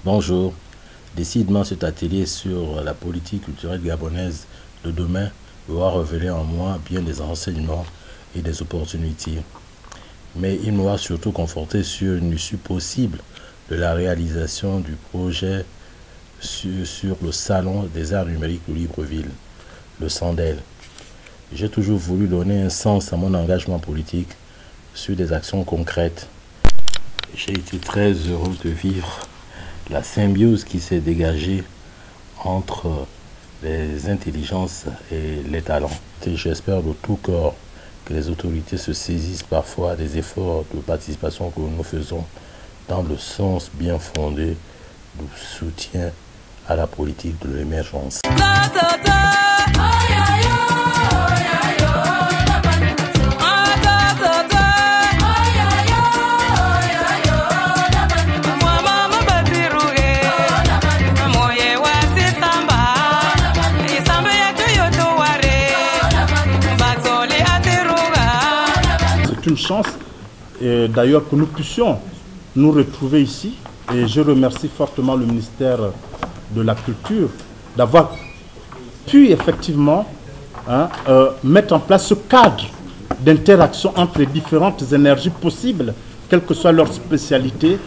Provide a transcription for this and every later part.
Bonjour. Décidément, cet atelier sur la politique culturelle gabonaise de demain va révéler en moi bien des renseignements et des opportunités. Mais il m'aura surtout conforté sur une issue possible de la réalisation du projet sur le Salon des Arts Numériques de Libreville, le SANDEL. J'ai toujours voulu donner un sens à mon engagement politique sur des actions concrètes. J'ai été très heureux de vivre la symbiose qui s'est dégagée entre les intelligences et les talents. Et j'espère de tout cœur que les autorités se saisissent parfois des efforts de participation que nous faisons dans le sens bien fondé du soutien à la politique de l'émergence. C'est une chance d'ailleurs que nous puissions nous retrouver ici, et je remercie fortement le ministère de la Culture d'avoir pu effectivement mettre en place ce cadre d'interaction entre les différentes énergies possibles, quelle que soit leur spécialité,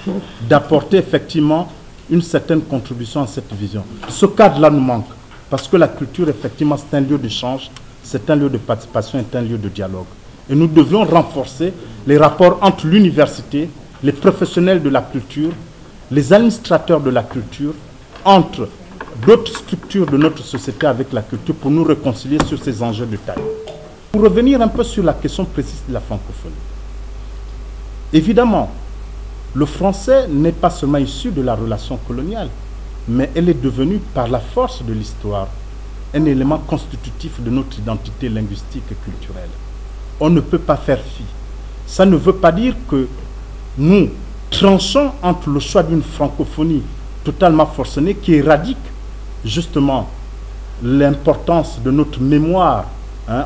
d'apporter effectivement une certaine contribution à cette vision. Ce cadre-là nous manque, parce que la culture, effectivement, c'est un lieu d'échange, c'est un lieu de participation, c'est un lieu de dialogue. Et nous devrions renforcer les rapports entre l'université, les professionnels de la culture, les administrateurs de la culture, entre d'autres structures de notre société avec la culture pour nous réconcilier sur ces enjeux de taille. Pour revenir un peu sur la question précise de la francophonie. Évidemment, le français n'est pas seulement issu de la relation coloniale, mais elle est devenue, par la force de l'histoire, un élément constitutif de notre identité linguistique et culturelle. On ne peut pas faire fi. Ça ne veut pas dire que nous tranchons entre le choix d'une francophonie totalement forcenée qui éradique justement l'importance de notre mémoire,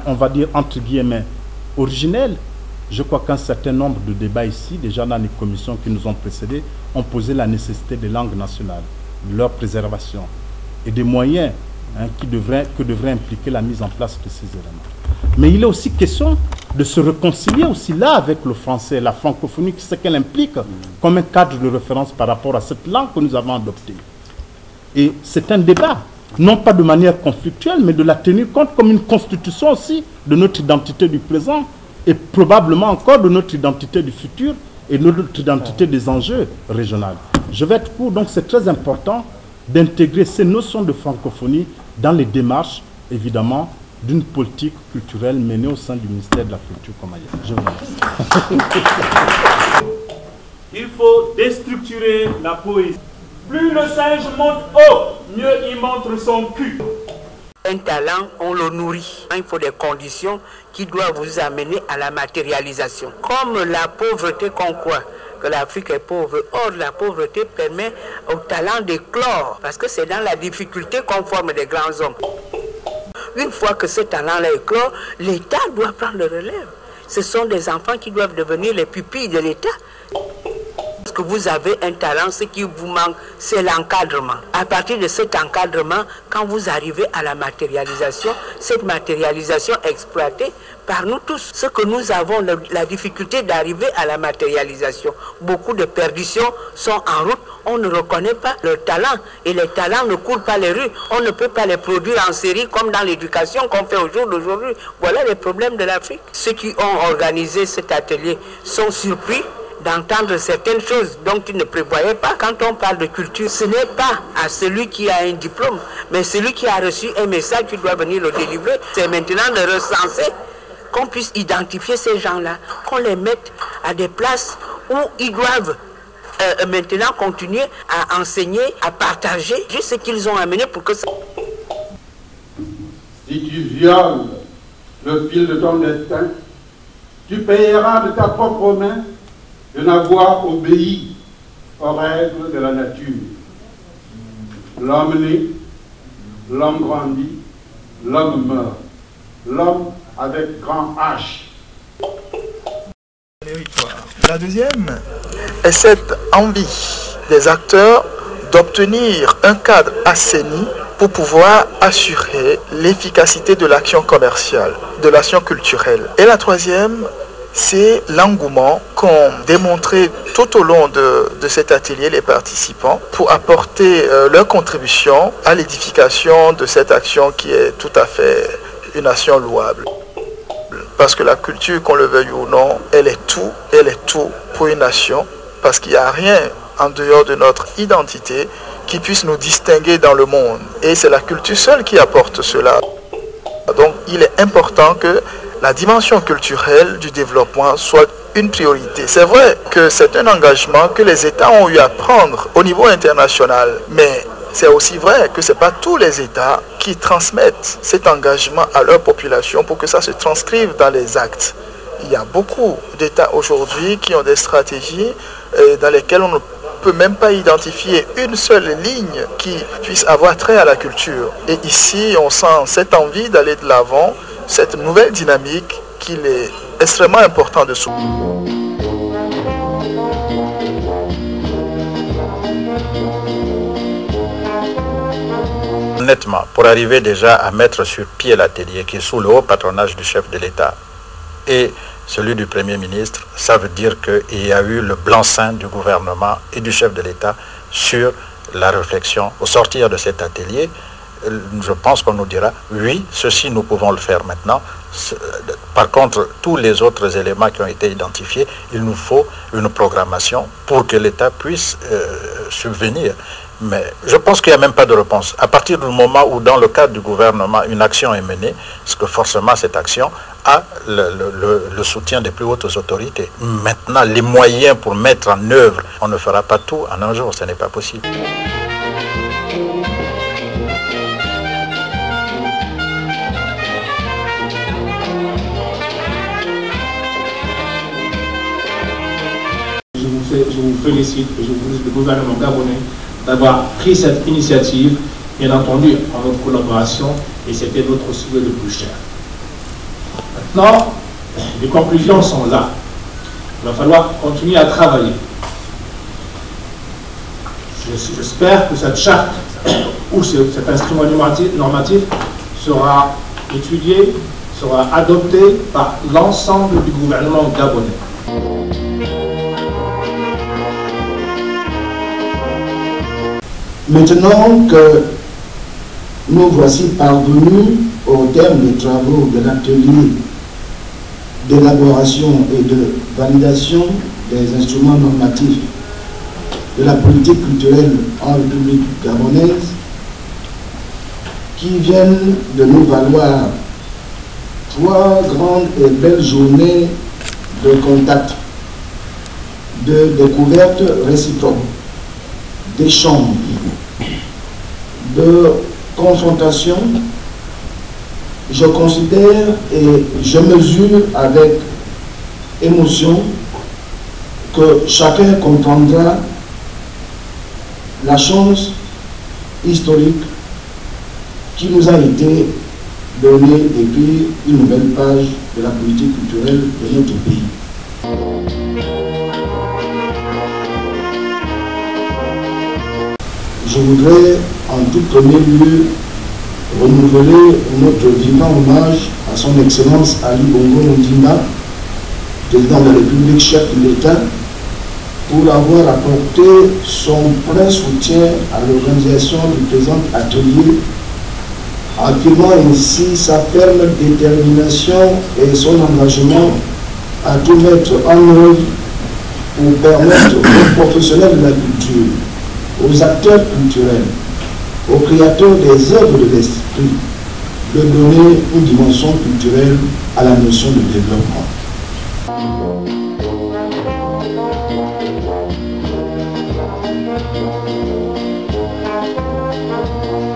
on va dire entre guillemets, originelle. Je crois qu'un certain nombre de débats ici, déjà dans les commissions qui nous ont précédés, ont posé la nécessité des langues nationales, de leur préservation et des moyens que devrait impliquer la mise en place de ces éléments. Mais il est aussi question de se réconcilier aussi là avec le français, la francophonie, ce qu'elle implique comme un cadre de référence par rapport à cette langue que nous avons adoptée. Et c'est un débat, non pas de manière conflictuelle, mais de la tenir compte comme une constitution aussi de notre identité du présent et probablement encore de notre identité du futur et de notre identité des enjeux régionaux. Je vais être court, donc c'est très important d'intégrer ces notions de francophonie dans les démarches, évidemment, d'une politique culturelle menée au sein du ministère de la Culture comme ailleurs. Je vous remercie. Il faut déstructurer la poésie. Plus le singe monte haut, mieux il montre son cul. Un talent, on le nourrit. Il faut des conditions qui doivent vous amener à la matérialisation. Comme la pauvreté qu'on croit que l'Afrique est pauvre. Or, la pauvreté permet au talent d'éclore, parce que c'est dans la difficulté qu'on forme des grands hommes. Une fois que ce talent-là éclore, l'État doit prendre le relève. Ce sont des enfants qui doivent devenir les pupilles de l'État. Parce que vous avez un talent, ce qui vous manque, c'est l'encadrement. À partir de cet encadrement, quand vous arrivez à la matérialisation, cette matérialisation exploitée par nous tous, ce que nous avons la difficulté d'arriver à la matérialisation. Beaucoup de perditions sont en route, on ne reconnaît pas leur talent et les talents ne courent pas les rues. On ne peut pas les produire en série comme dans l'éducation qu'on fait au jour d'aujourd'hui. Voilà les problèmes de l'Afrique. Ceux qui ont organisé cet atelier sont surpris d'entendre certaines choses dont ils ne prévoyaient pas. Quand on parle de culture, ce n'est pas à celui qui a un diplôme, mais celui qui a reçu un message qui doit venir le délivrer. C'est maintenant de recenser, qu'on puisse identifier ces gens-là, qu'on les mette à des places où ils doivent maintenant continuer à enseigner, à partager juste ce qu'ils ont amené pour que ça... Si tu violes le fil de ton destin, tu payeras de ta propre main de n'avoir obéi aux règles de la nature. L'homme naît, l'homme grandit, l'homme meurt. L'homme avec grand H. La deuxième est cette envie des acteurs d'obtenir un cadre assaini pour pouvoir assurer l'efficacité de l'action commerciale, de l'action culturelle. Et la troisième, c'est l'engouement qu'ont démontré tout au long de cet atelier les participants pour apporter leur contribution à l'édification de cette action qui est tout à fait une action louable. Parce que la culture, qu'on le veuille ou non, elle est tout pour une nation, parce qu'il n'y a rien en dehors de notre identité qui puisse nous distinguer dans le monde. Et c'est la culture seule qui apporte cela. Donc il est important que la dimension culturelle du développement soit une priorité. C'est vrai que c'est un engagement que les États ont eu à prendre au niveau international, mais c'est aussi vrai que ce n'est pas tous les États qui transmettent cet engagement à leur population pour que ça se transcrive dans les actes. Il y a beaucoup d'États aujourd'hui qui ont des stratégies dans lesquelles on ne peut même pas identifier une seule ligne qui puisse avoir trait à la culture. Et ici, on sent cette envie d'aller de l'avant, cette nouvelle dynamique qu'il est extrêmement important de soutenir. Honnêtement, pour arriver déjà à mettre sur pied l'atelier qui est sous le haut patronage du chef de l'État et celui du Premier ministre, ça veut dire qu'il y a eu le blanc-seing du gouvernement et du chef de l'État sur la réflexion. Au sortir de cet atelier, je pense qu'on nous dira, oui, ceci nous pouvons le faire maintenant. Par contre, tous les autres éléments qui ont été identifiés, il nous faut une programmation pour que l'État puisse subvenir. Mais je pense qu'il n'y a même pas de réponse. À partir du moment où, dans le cadre du gouvernement, une action est menée, parce que forcément cette action a le soutien des plus hautes autorités. Maintenant, les moyens pour mettre en œuvre, on ne fera pas tout en un jour, ce n'est pas possible. Je vous félicite et je vous félicite le gouvernement gabonais d'avoir pris cette initiative, bien entendu en notre collaboration, et c'était notre souhait le plus cher. Maintenant, les conclusions sont là. Il va falloir continuer à travailler. J'espère que cette charte ou cet instrument normatif sera étudié, sera adopté par l'ensemble du gouvernement gabonais. Maintenant que nous voici parvenus au terme des travaux de l'atelier d'élaboration et de validation des instruments normatifs de la politique culturelle en République gabonaise, qui viennent de nous valoir 3 grandes et belles journées de contact, de découverte réciproque, d'échange, de confrontation, je considère et je mesure avec émotion que chacun comprendra la chance historique qui nous a été donnée d'écrire une nouvelle page de la politique culturelle de notre pays. Je voudrais en tout premier lieu renouveler notre vivant hommage à son Excellence Ali Bongo Ondimba, président de la République, chef de l'État, pour avoir apporté son plein soutien à l'organisation du présent atelier, affirmant ainsi sa ferme détermination et son engagement à tout mettre en œuvre pour permettre aux professionnels de la culture, aux acteurs culturels, aux créateurs des œuvres de l'esprit, de donner une dimension culturelle à la notion de développement.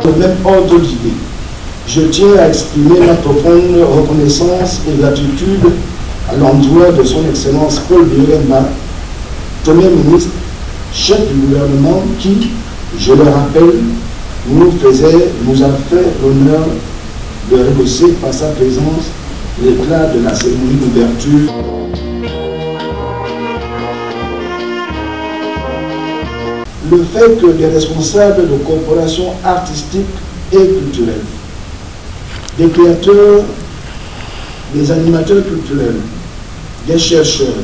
Au même ordre d'idée, je tiens à exprimer ma profonde reconnaissance et gratitude à l'endroit de son Excellence Paul Biya-Yamba, Premier ministre, chef du gouvernement, qui, je le rappelle, nous a fait l'honneur de rehausser par sa présence l'éclat de la cérémonie d'ouverture. le fait que des responsables de corporations artistiques et culturelles, des créateurs, des animateurs culturels, des chercheurs,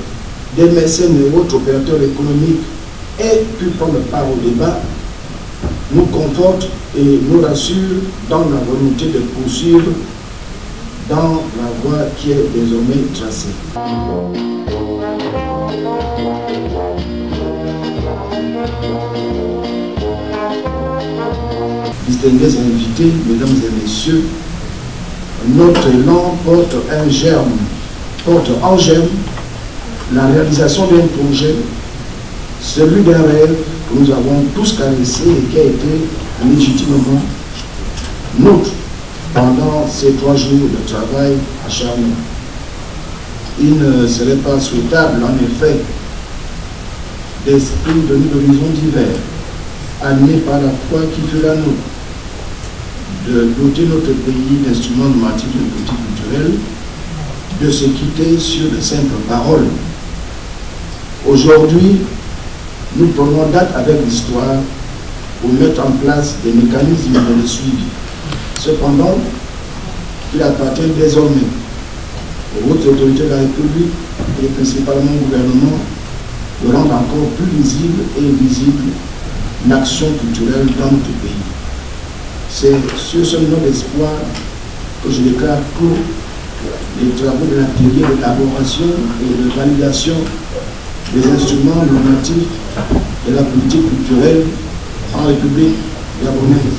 des mécènes et autres opérateurs économiques aient pu prendre part au débat, nous conforte et nous rassure dans la volonté de poursuivre dans la voie qui est désormais tracée. Distingués invités, mesdames et messieurs, notre élan porte en germe la réalisation d'un projet, celui d'un rêve que nous avons tous caressé et qui a été légitimement nôtre pendant ces 3 jours de travail acharné. Il ne serait pas souhaitable, en effet, d'esprits venus d'horizons divers, animés par la foi qui fut la nôtre, de doter notre pays d'instruments normatifs de politique culturelle, de se quitter sur de simples paroles. Aujourd'hui, nous prenons date avec l'histoire pour mettre en place des mécanismes de suivi. Cependant, il appartient désormais aux hautes autorités de la République et principalement au gouvernement de rendre encore plus lisible et visible l'action culturelle dans notre pays. C'est sur ce nom d'espoir que je déclare clos les travaux de l'atelier d'élaboration et de validation des instruments normatifs de la politique culturelle en République gabonaise.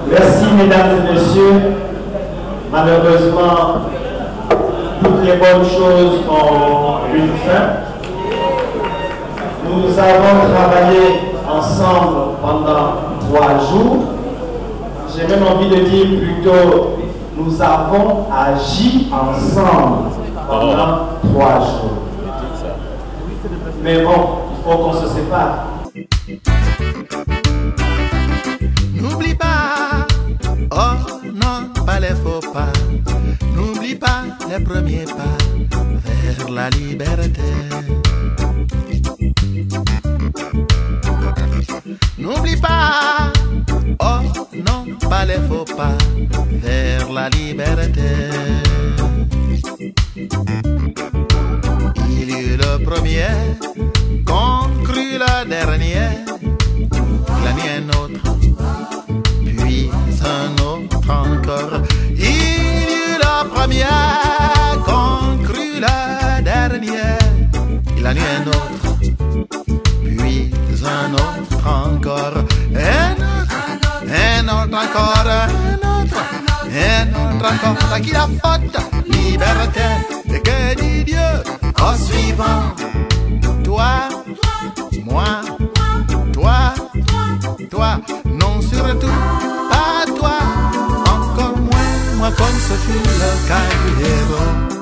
Merci mesdames et messieurs. Malheureusement, toutes les bonnes choses ont une fin. Nous avons travaillé ensemble pendant 3 jours. J'ai même envie de dire plutôt, nous avons agi ensemble pendant 3 jours. Mais bon, il faut qu'on se sépare. N'oublie pas, oh non, pas les faux pas. N'oublie pas les premiers pas vers la liberté. N'oublie pas, oh non, pas les faux pas vers la liberté. Il y eut le premier, conclut le dernier. Il a mis un autre, puis un autre encore. Il y eut le premier, conclut le dernier. Il a mis un autre, puis un autre encore. Un autre encore, un autre encore. À qui la faute? Liberté. Et que dit Dieu au suivant? Toi, moi, toi, non surtout pas toi, encore moins moi comme ce fut le cas du héros.